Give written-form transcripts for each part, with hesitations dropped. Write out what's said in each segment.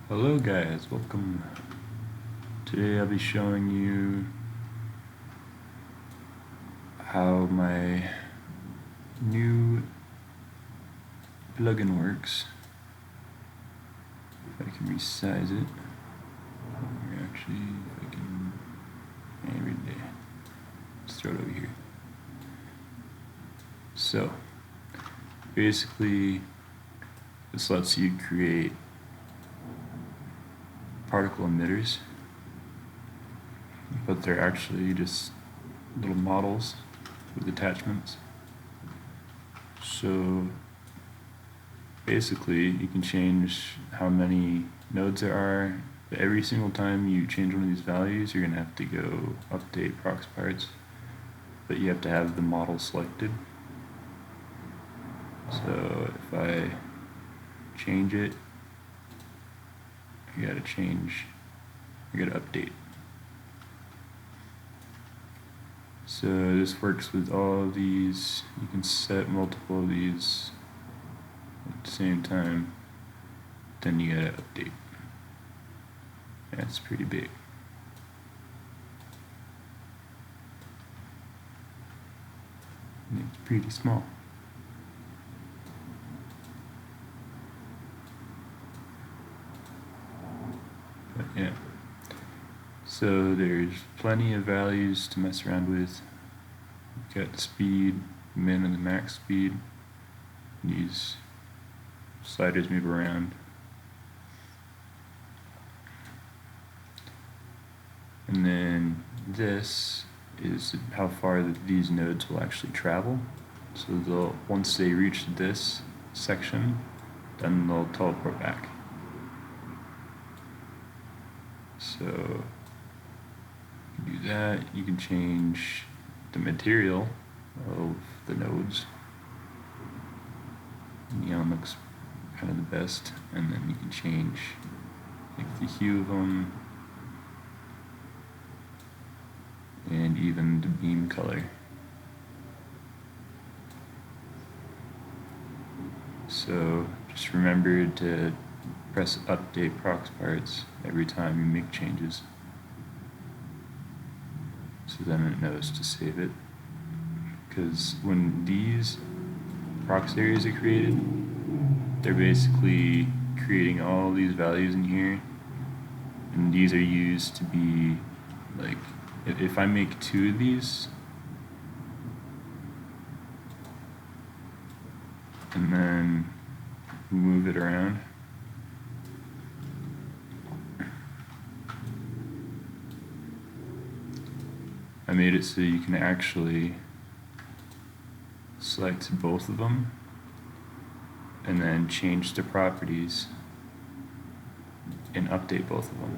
Hello guys, welcome. Today I'll be showing you how my new plugin works. If I can resize it, or actually if I can, let's throw it over here. So basically this lets you create particle emitters, but they're actually just little models with attachments. So basically you can change how many nodes there are, but every single time you change one of these values you're going to have to go update prox parts, but you have to have the model selected. So if I change it, I gotta update. So this works with all of these. You can set multiple of these at the same time, then you gotta update. That's pretty big. It's pretty small. But yeah. So there's plenty of values to mess around with. You've got the speed, min and the max speed. These sliders move around. And then this is how far these nodes will actually travel. So once they reach this section, then they'll teleport back. So you can do that. You can change the material of the nodes. Neon looks kind of the best, and then you can change like the hue of them and even the beam color. So just remember to press update prox parts every time you make changes, so then it knows to save it. Because when these prox areas are created, they're basically creating all these values in here, and these are used to be like, if I make 2 of these and then move it around, I made it so you can actually select both of them and then change the properties and update both of them.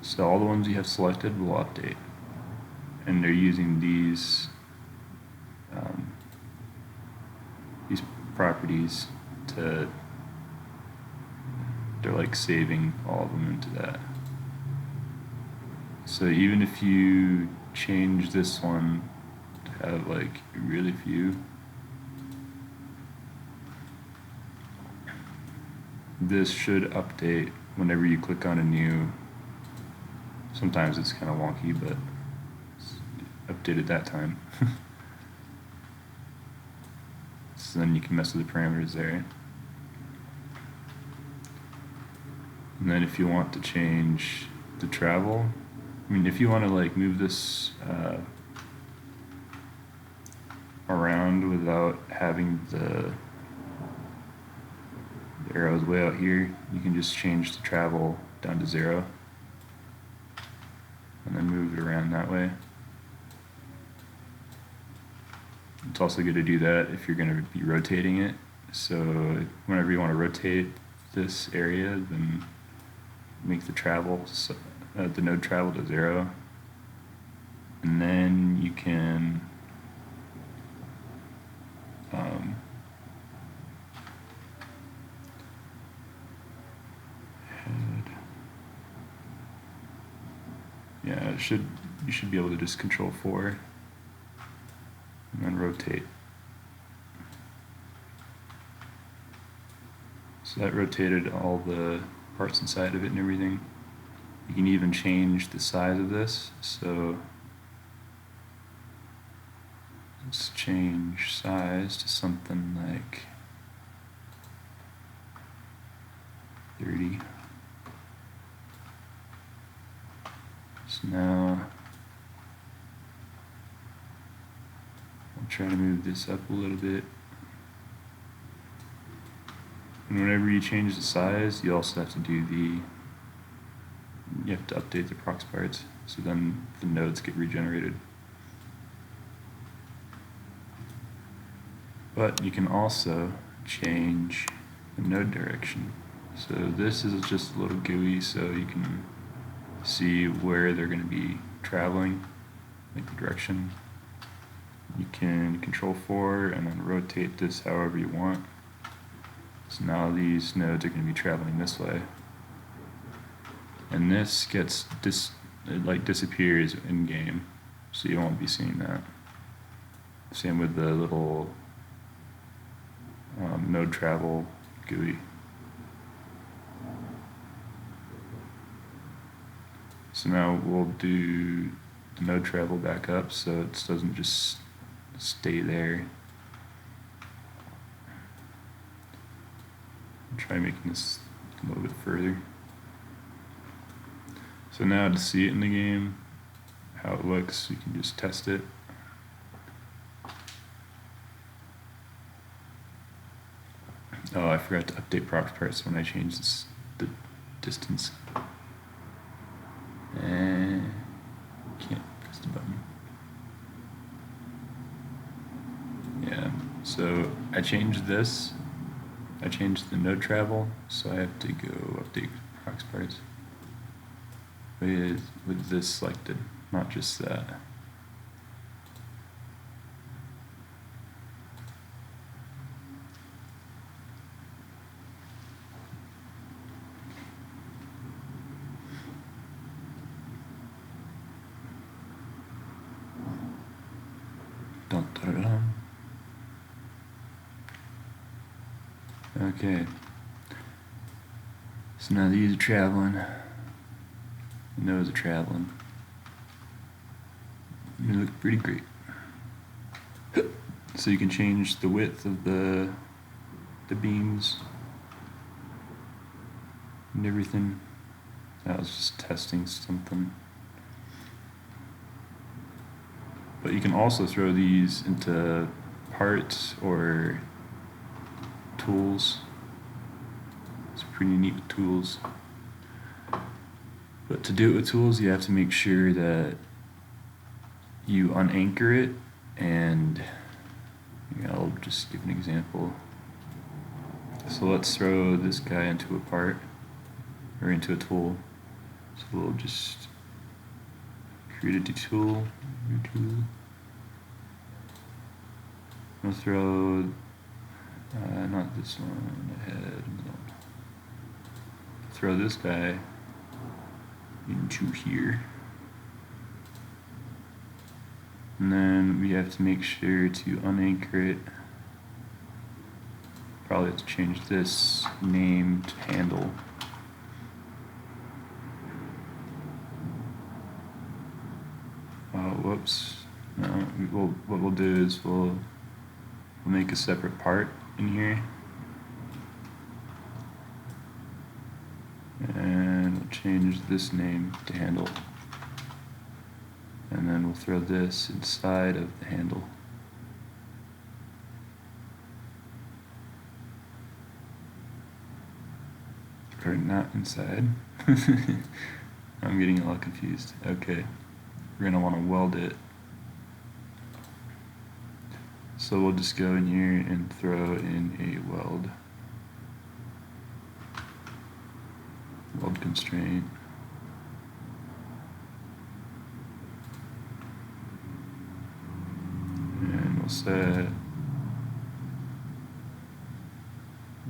So all the ones you have selected will update, and they're using these properties they're like saving all of them into that. So even if you change this one to have like really few, this should update whenever you click on a new. Sometimes it's kind of wonky, but it's updated that time. So then you can mess with the parameters there. And then if you want to change the travel, I mean, if you want to like move this around without having the arrows way out here, you can just change the travel down to 0 and then move it around that way. It's also good to do that if you're going to be rotating it. So whenever you want to rotate this area, then make the travel, the node travel to 0, and then you can you should be able to just control 4 and then rotate. So that rotated all the parts inside of it and everything. You can even change the size of this, so let's change size to something like 30. So now I'll try to move this up a little bit. And whenever you change the size, you also have to do you have to update the prox parts, so then the nodes get regenerated. But you can also change the node direction. So this is just a little GUI, so you can see where they're going to be traveling, like the direction. You can control 4 and then rotate this however you want. So now these nodes are going to be traveling this way. And this gets it disappears in game, so you won't be seeing that. Same with the little node travel GUI. So now we'll do the node travel back up so it doesn't just stay there. I'll try making this a little bit further. So now to see it in the game, how it looks, you can just test it. Oh, I forgot to update prox parts when I changed the distance. And can't press the button. Yeah, so I changed this. I changed the node travel, so I have to go update prox parts with this selected, not just that. Okay, so now these are traveling, and those are traveling. They look pretty great. So you can change the width of the beams and everything. I was just testing something. But you can also throw these into parts or tools. It's pretty neat with tools. But to do it with tools, you have to make sure that you unanchor it, and I'll just give an example. So let's throw this guy into a part, or into a tool. So we'll just create a tool, new tool. We'll throw, not this one, the head. Throw this guy into here. And then we have to make sure to unanchor it. Probably have to change this name to handle. Whoops. No, what we'll do is we'll make a separate part in here. And we'll change this name to handle. And then we'll throw this inside of the handle. Or not inside. I'm getting all confused. Okay, we're gonna want to weld it. So we'll just go in here and throw in a weld constraint. And we'll set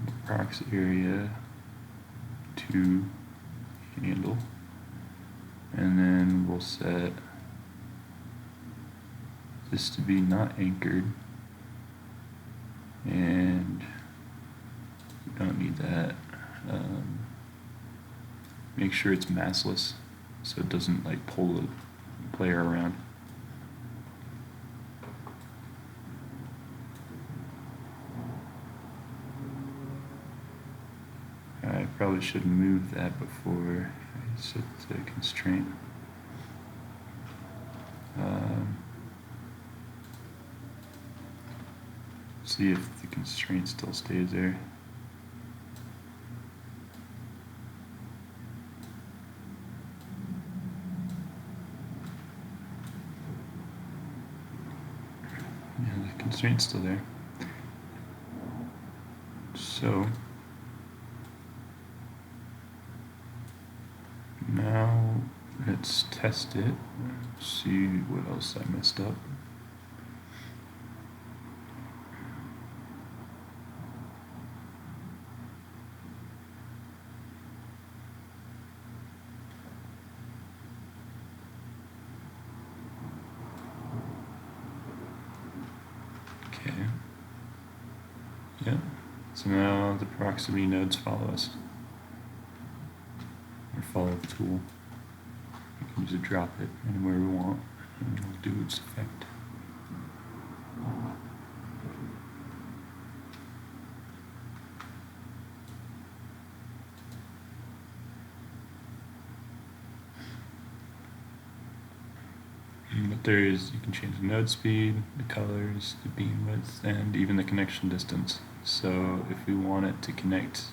the prox area to handle. And then we'll set this to be not anchored. And we don't need that. make sure it's massless so it doesn't like pull the player around. I probably should move that before I set the constraint. See if the constraint still stays there. Yeah, the constraint's still there. So now let's test it, see what else I messed up. Okay. Yeah. So now the proximity nodes follow us. Or follow the tool. We can just drop it anywhere we want and it'll do its effect. But you can change the node speed, the colors, the beam width, and even the connection distance. So if we want it to connect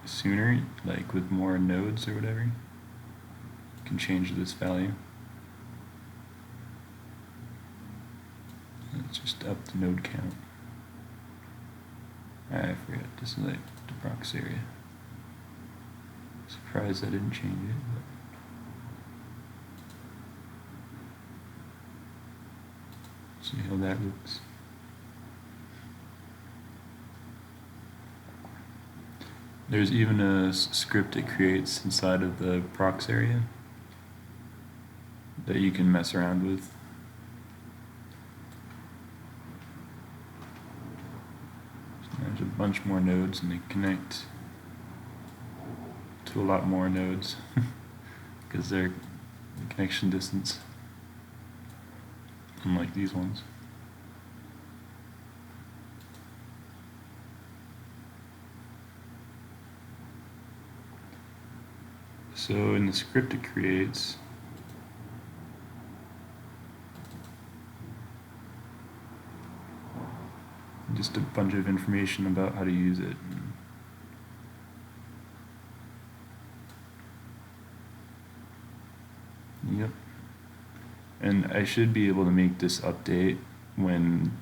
sooner, like with more nodes or whatever, you can change this value. Let's just up the node count. I forgot to select the prox area. Surprised I didn't change it. But see how that looks. There's even a script it creates inside of the prox area that you can mess around with. So there's a bunch more nodes and they connect to a lot more nodes because they're the connection distance, unlike these ones. So in the script it creates, just a bunch of information about how to use it. Yep. And I should be able to make this update when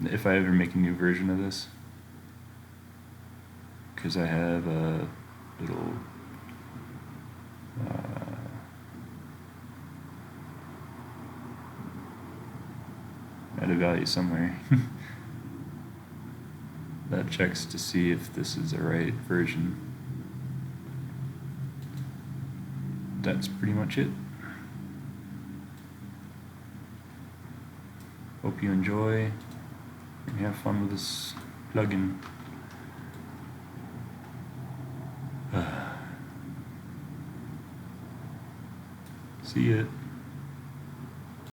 if I ever make a new version of this, because I have a little add a value somewhere that checks to see if this is the right version. That's pretty much it. Hope you enjoy and have fun with this plugin. See ya.